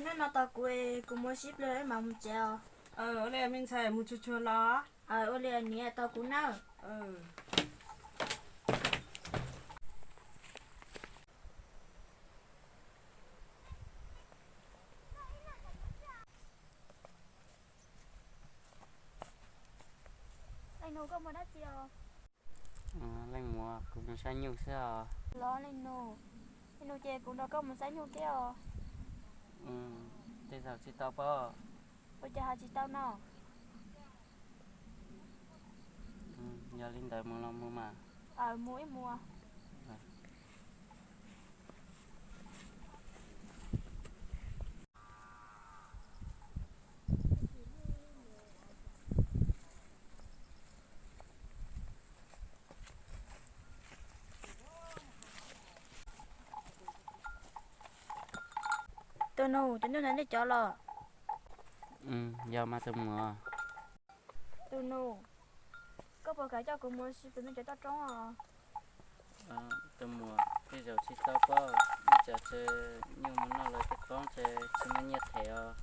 nên nó tao cũng mua ship lên mà không chèo. Ở đây mình xài một chút chút lo. Ở đây nè tao cũng nấu. Anh nấu có mua đắt chưa? Lên mùa cũng sẽ nhiều sao. Lo lên nấu chè cũng đâu có một sáng nấu keo. Bây giờ chỉ tao bao. Bây giờ chỉ tao nó. Giờ linh đợi mua lo mua mà. Mua. Tôi nấu nên để cho lo. Giờ mà tôi mua. Tôi nấu. Có bao cái cho cũng mua ship nên cho tao trống à. Tôi mua. Bây giờ chỉ tao bao. Giờ chơi nhiều món nào là cái con chơi chỉ mới nhiệt thế à.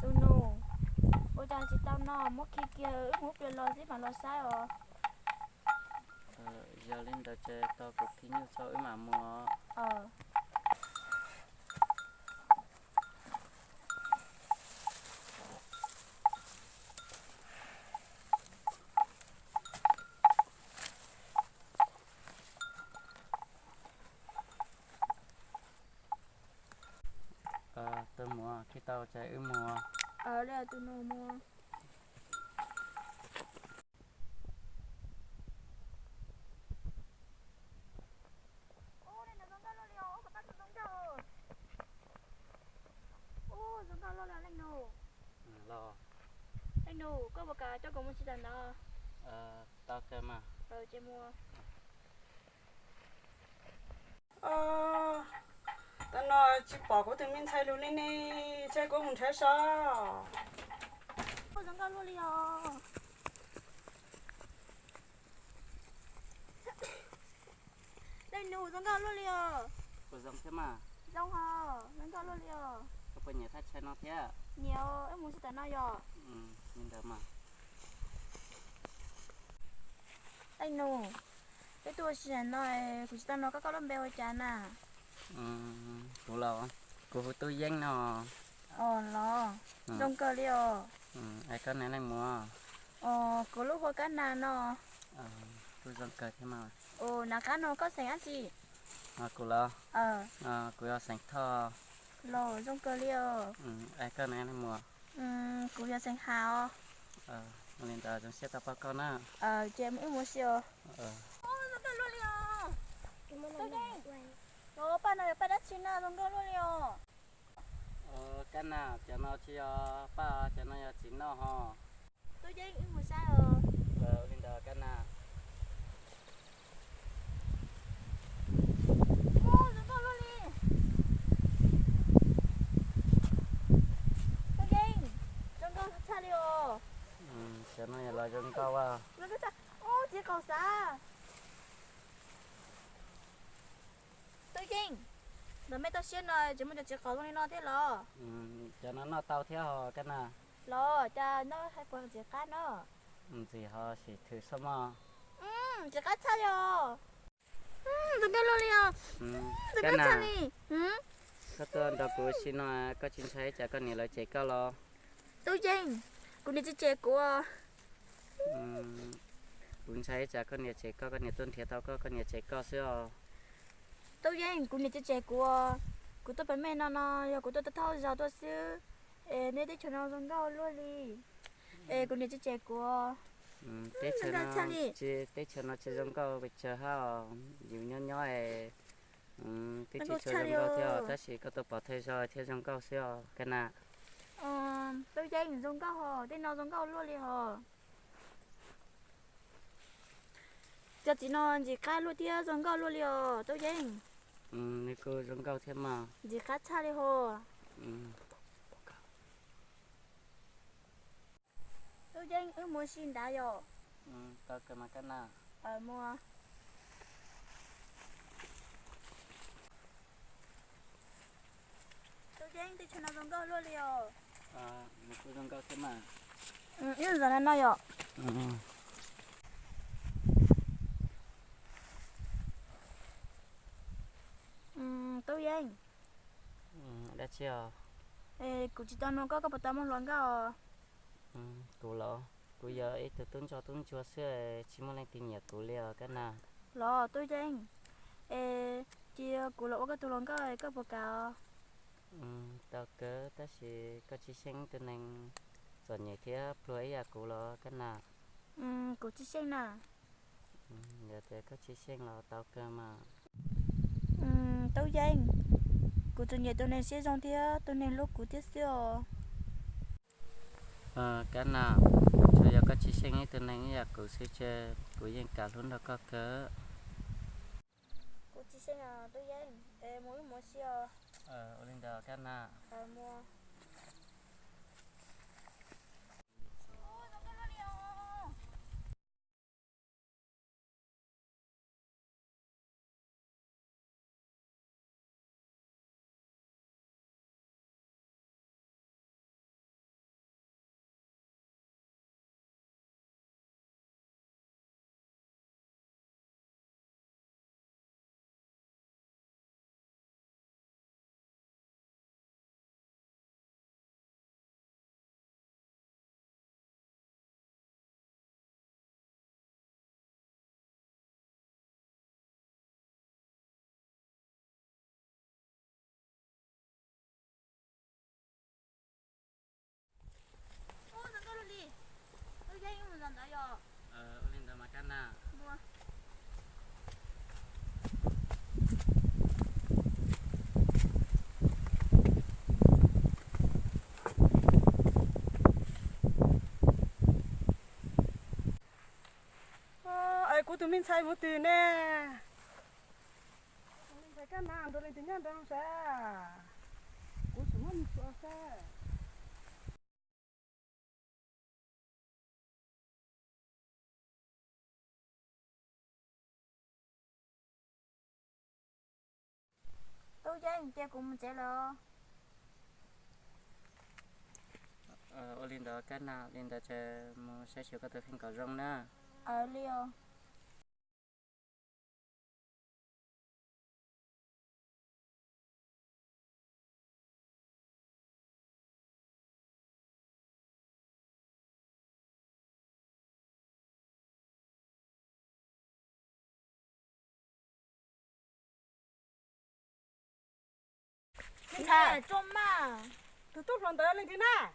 Tôi nấu. Ôi cha chỉ tao nó mất khi kia mất rồi lo gì mà lo sai à. Giờ linh đợi chơi tao cũng khi nhiều sau mà mua. Tôi mua khi tao chơi mua. Đây là tôi mua. Lo. Anh nô, có một cái cho có một chiếc đó. Tao cơ mà. Chị mua. Tao nói chỉ bỏ của tụi mình xài luôn lên này, chơi cũng không thấy sao. Giống cao luôn liò. Đây nụ giống cao luôn liò. Cô giống thế mà. Giống hả? Giống cao luôn liò. Có bao nhiêu thắt chơi nó thế? Nhiều, em muốn chiếc nó rồi. Nhìn được mà. Đây nụ. Cái tôi xin nói, của chiếc nó có lắm béo chán à. Cô lo. Cô tôi danh nó. Lo. Giống cao liò. Ai có này mua. Cô lúc có cái nào nó. Cô giống cờ thế mà. Nà cá nó có sành ăn gì? Cô lo. Cô lo sành thò. Lo, giống cao liò. Ai có này mua. Cô lo sành hào. Nên ta giống xe tao bao con á. Chị em muốn siêu. Giống cao luôn liò. Tôi đây. Ba này ba đất xin nào giống cao luôn liò. Cái nào cho nó chỉ ba cho nó chỉ nó ho. Tôi chơi em muốn sao rồi. Nên ta cái nào. Giống cao luôn đi. Tôi chơi. Giống cao xa liò. Cho nó là giống cao à. Giống cao xa. Chỉ cao xa. Tôi chơi. Rồi mấy tao xin rồi, chỉ muốn cho chị cầu con đi nó thế lo. Cho nó tao theo cái nào. Lo, cha nó hay quăng chị cá nó. Gì họ chỉ thử xem mà. Chị cá xa liò. Giống cao luôn liò. Cái nào. Cái tôi đọc của xin nó có chính thấy chả có nhiều lời chạy cao lo. tôi chơi. Cũng đi chơi của. Cũng thấy chả có nhiều chạy cao có nhiều tuân thiệt tao có nhiều chạy cao xíu. Tôi chơi cũng đi chơi của tôi phải mẹ nó của tôi thao giờ tôi xíu. Nên để cho nó giống cao luôn đi. Cũng đi chơi của. Tết cho nó chơi giống cao bây giờ ha nhiều nhỏ ấy. Tết chỉ chơi giống cao theo ta chỉ có tôi bỏ thay rồi theo giống cao xíu cái nào. Tôi chơi giống cao hò, tên nó giống cao luôn đi hò. Giờ chỉ nó chỉ cá luôn đi giống cao luôn đi hò, tôi chơi. Này cô giống cao thêm mà. Chỉ cá cha đi hò. Tôi chơi em muốn xin đã rồi. Tao cái mà cái nào. Mua. Tôi chơi tí cho nó giống câu luôn liều. một cái rong cao thế mà. Yêu giờ nó yo. Tôi anh. Đã chưa? Cụ chỉ tao nó có cái tao muốn loạn cái. Cụ lo, cụ giờ ít từ tuần cho tuần chúa xưa chỉ muốn lên tiền nhật cụ liều cái nào. Lo tôi anh. Chị cụ lộ cái tôi loạn cái bộ cao. Tao cỡ ta sẽ có chỉ sinh từ nên rồi nhẹ thế rồi à cụ lo cái nào. Cụ chỉ xem nè. Giờ thì có chỉ sinh là tao cơ mà. Tôi anh. Cụ tôi nhớ tôi nên sẽ trong thế tôi nên lúc cụ tiếp xíu. Cái nào rồi giờ có chỉ sinh từ nên à cụ sẽ chơi cụ yên cả luôn đó có cỡ. Cụ chỉ xem à tôi anh. Mỗi xíu. Lên đó cái nào. Mua. Lên đó mà cái nào. Ai cũng tụi mình sai một từ nè. Mình phải cái nào tôi lên tiếng nhá đâu sao? Cũng xuống mình xuống sao? Tôi anh chơi cùng chạy lo. Lên đó cái nào lên đó chơi mua sẽ chịu có từ phim có rong nữa. Liều. Nè, trông mà. Tôi tốt lần tới lên thế nào?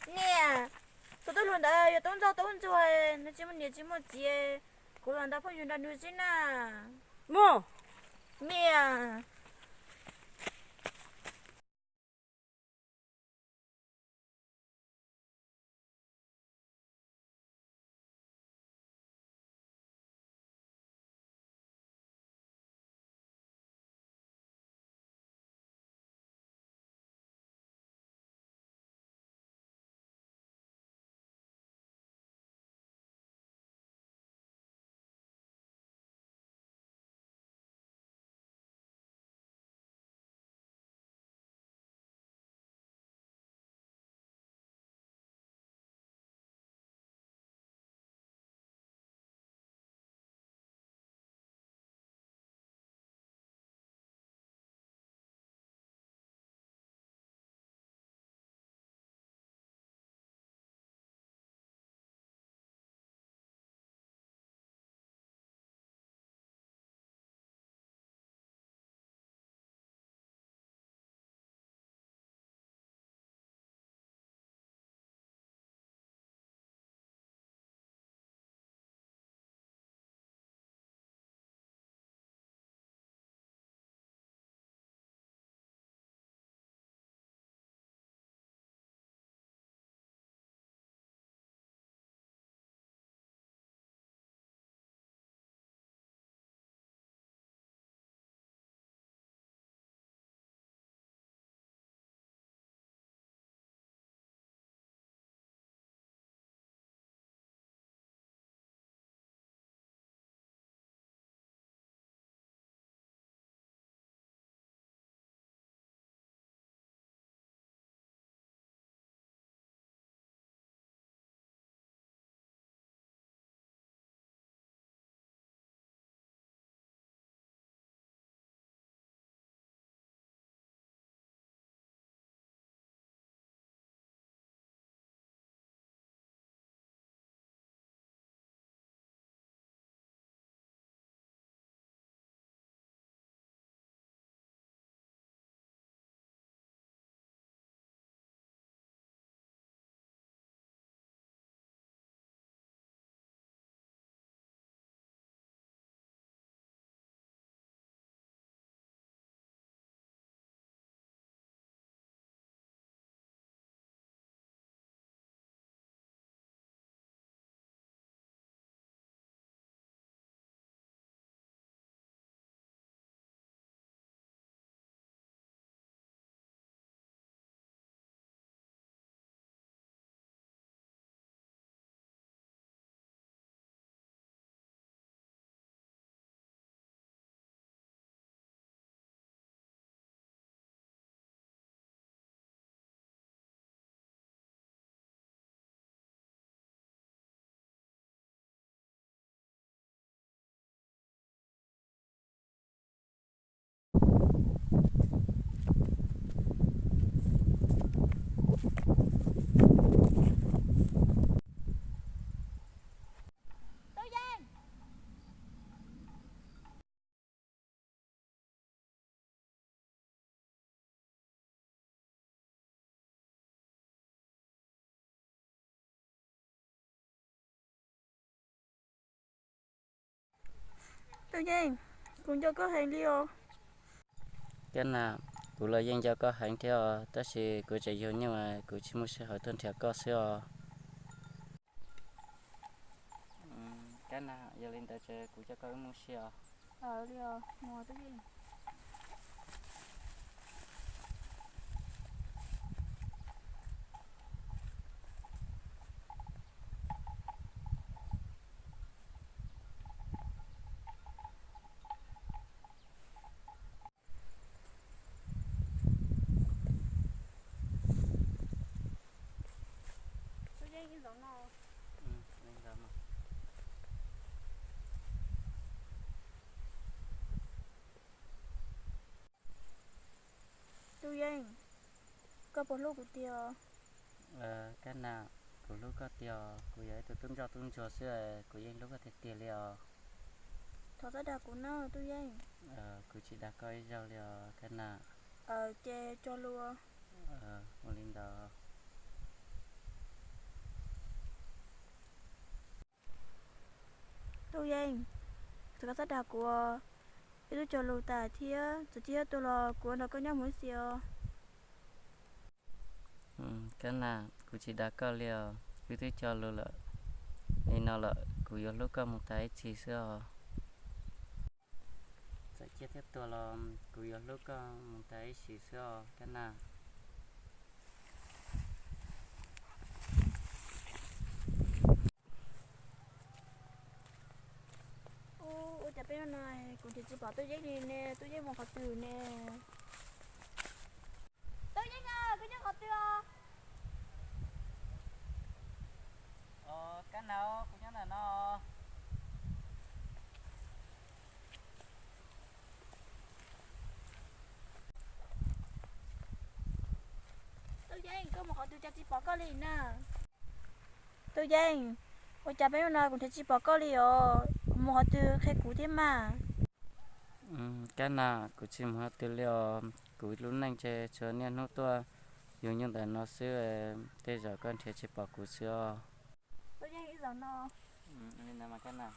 Nè, tôi luôn đấy, giờ tôi chơi, nó chỉ một gì, cô lần đó phải dùng đàn nuôi xin à. Mua. Mẹ. tôi dành cũng cho có hành đi ô cái nào cụ là dân cho có hành theo tất sĩ cụ chạy vô nhưng mà cụ chỉ muốn sẽ hỏi tuân theo có xưa cái nào giờ lên tới chơi cụ cho có muốn xưa đi ô mua tôi dành tôi dành cái giống nào lên đó mà tôi dành có bộ lô của tiêu cái nào cụ lúc có tiền cụ ấy tôi tung cho xưa cụ dân lúc có thể tiền liền thọ ta đã của nó tôi dành cụ chỉ đã coi rau liền cái nào chè cho luôn một lên đó tôi dành thọ ta đã của tôi cho lô tài thía tôi chia tôi là của nó có nhau muốn xìa cái nào cụ chỉ đã coi liền cứ tôi cho luôn là nên nó là cụ yếu lúc có một tay chỉ xưa sẽ chia tiếpตัวlà cụ yếu lúc có một tay chỉ xưa cái nào ô chả biết này cũng chỉ bảo tôi dành đi nè tôi dành một hạt từ nè tôi dành cái nhang hạt từ cái nào cũng nhớ là nó tôi dành có một hạt từ chỉ bảo có liền nè tôi dành ôi chả biết nào cũng chỉ bảo có liền một hạt từ khai cũ thế mà cái nào cũng chỉ một tư liệu cũng lúc này chơi cho nên nó to dùng những cái nó xưa bây giờ con thể chỉ bảo cụ xưa tôi dành cái giống nó nên là mà cái nào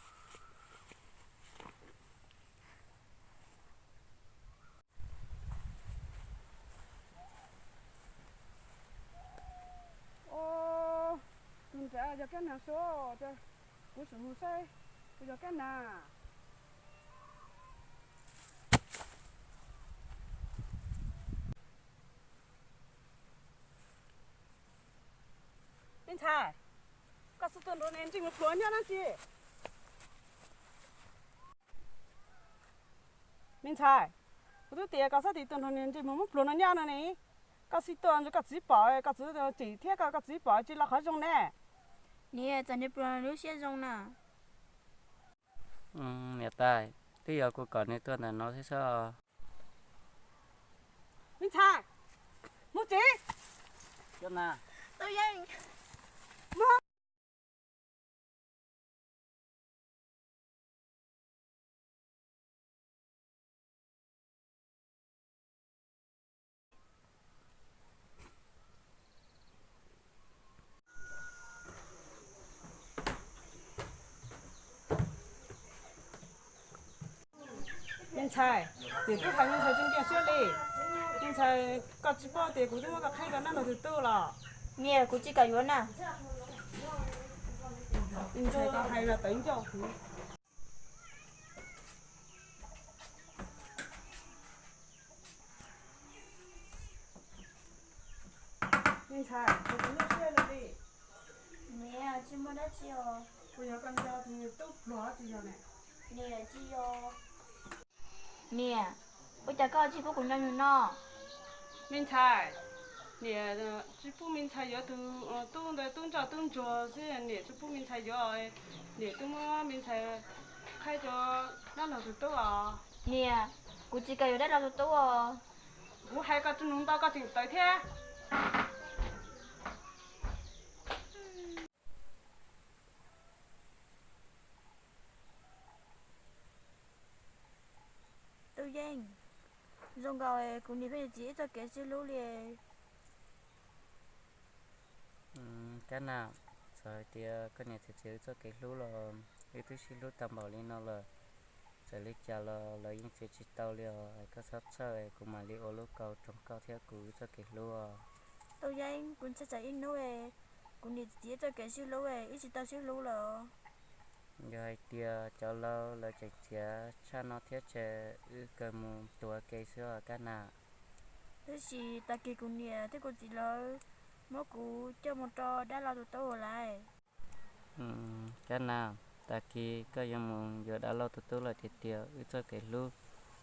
ô mình sẽ cho cái nào số cho của sự hồ sơ cho cái nào bên trái có số tiền đó nên chỉ một cuốn nha nó chị bên trái tôi tiệt có số tiền đó nên chỉ một cuốn nha nó này có số tiền cho có chỉ bảo có chỉ thiết có chỉ bảo chỉ là khó dùng nè nè chẳng để bữa lúc xe giống nè hiện tại bây giờ cô còn này tôi là nó thế sao bên trái một chỉ cái nào tôi dành bên trái chỉ có hai bên trái trên kia xuyên đi bên trái có chỉ bảo thì cũng không có khai cái nào là từ từ là nè cũng chỉ cả yếu nè bên trái có hai là tính cho bên trái có cũng như xuyên đi nè chỉ muốn đã chiều bây giờ con cho thì tốt rõ thì rồi này nè chiều nè ôi chả có chỉ có cùng nhau nó bên trái nè chỉ phụ bên trái giờ tung để tung cho thế nè chỉ phụ bên trái giờ nè tung bên trái khai cho nó là từ từ à nè cũng chỉ cả yếu đã làm tốt à我还个只弄到个顶对天。tôi dành dùng gọi cũng đi về chỉ cho cái xí lú liền cái nào rồi thì cái này thì chỉ cho cái lúa là cái thứ xí lúa tầm bảo lên nó là sẽ lấy cho lo những chuyện chỉ tao liều có sắp sợi cũng mà liều lúc cầu trong cao theo cú cho kịp luôn tao dây cũng sẽ chạy in nữa cũng đi chỉ cho cái siêu lâu ít chỉ tao siêu lâu rồi rồi tia cho lo là chạy chia cha nó thiết chế cơ mu tua cây sữa cái nào thế thì ta kia cũng nè thế còn chỉ là mỗi cú cho một trò đã là tụi tao lại cái nào ta kia có giống mu giờ đã lo tụi là thiệt tia cho cái lúc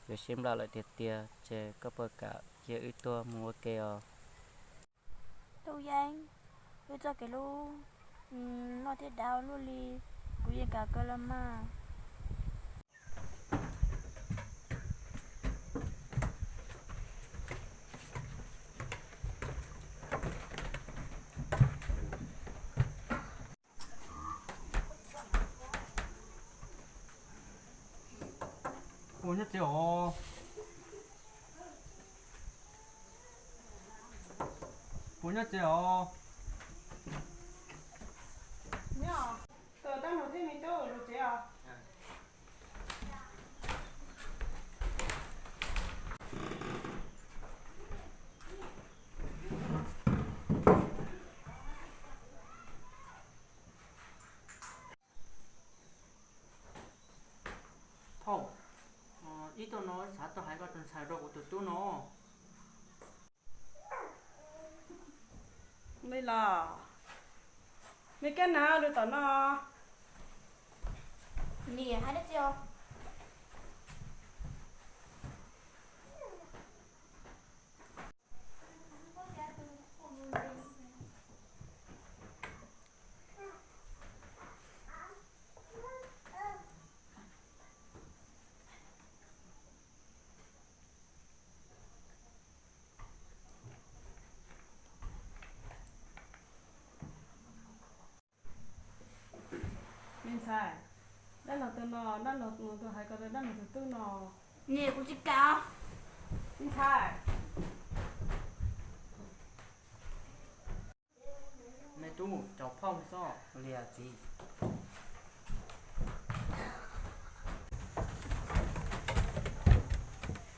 rồi xem lại thiệt tia chế có bờ cả chia tua mua keo tao dây ít cho cái lu nó thế đào luôn đi cũng như cả cơ lắm mà Ủa nhất triệu Ủa nhất triệu nhá tờ đang nói thêm mình đâu rồi chị à Không ý tôi nói xã tôi hãy có tình xài đồ của tụi tôi nó đây là mấy cái nào được tao nó nè hai đứa chưa mình sai đây là tụi nó đây là tụi hai cái đây là tụi nó nè cũng chỉ cao mình sai này chú cháu phong sao lìa gì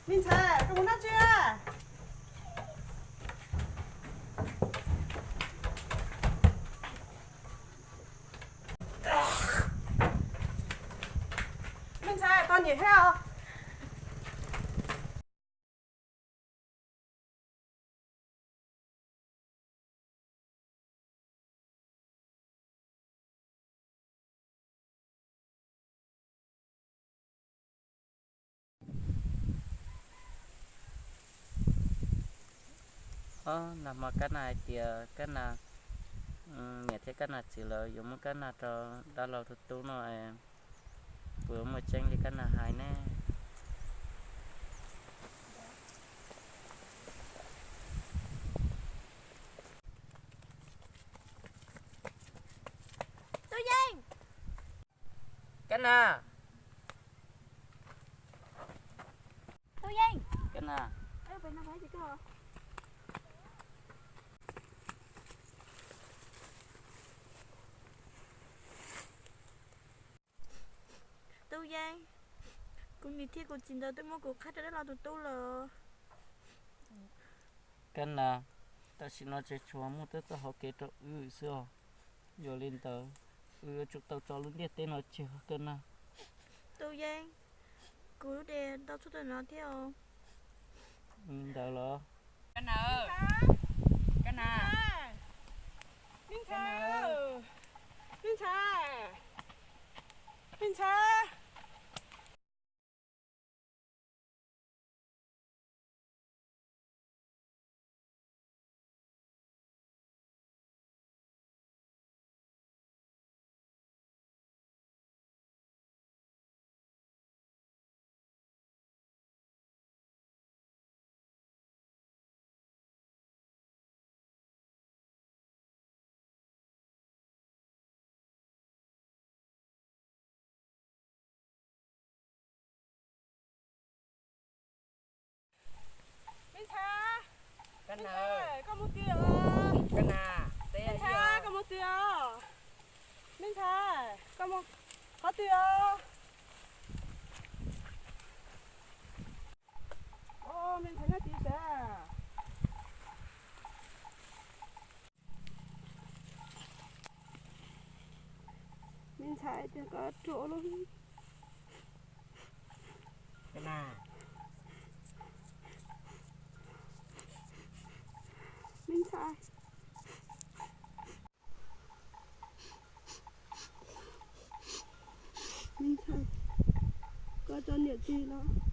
mình sai có muốn ăn chưa mình sai con nhảy theo nằm mà cái này thì cái nào nhà thế cái nào chỉ là dùng cái nào cho đã lâu tụi tôi nó vừa mà tranh thì cái nào hay nè tao dây cái nào tao dây cái nào ê bên nó phải gì cơ tao dây cũng như thế cũng chỉ là tôi muốn cuộc khách đó là tụi tôi là cái nào ta xin nói chơi chua mua tới tao học kế trọ xưa giờ lên tờ chụp tao cho luôn biết tên nó chưa cái nào tao dây cứ để tao chút nó theo đâu lo cái nào cái nào mình sai mình sai mình sai mình sai cái mình nào sai có một tiêu cái nào mình sai có một tiêu mình sai có một có tiêu cho mình thấy nó tí sẽ mình xài thì có chỗ luôn cái nào mình xài có cho nhiều chi đó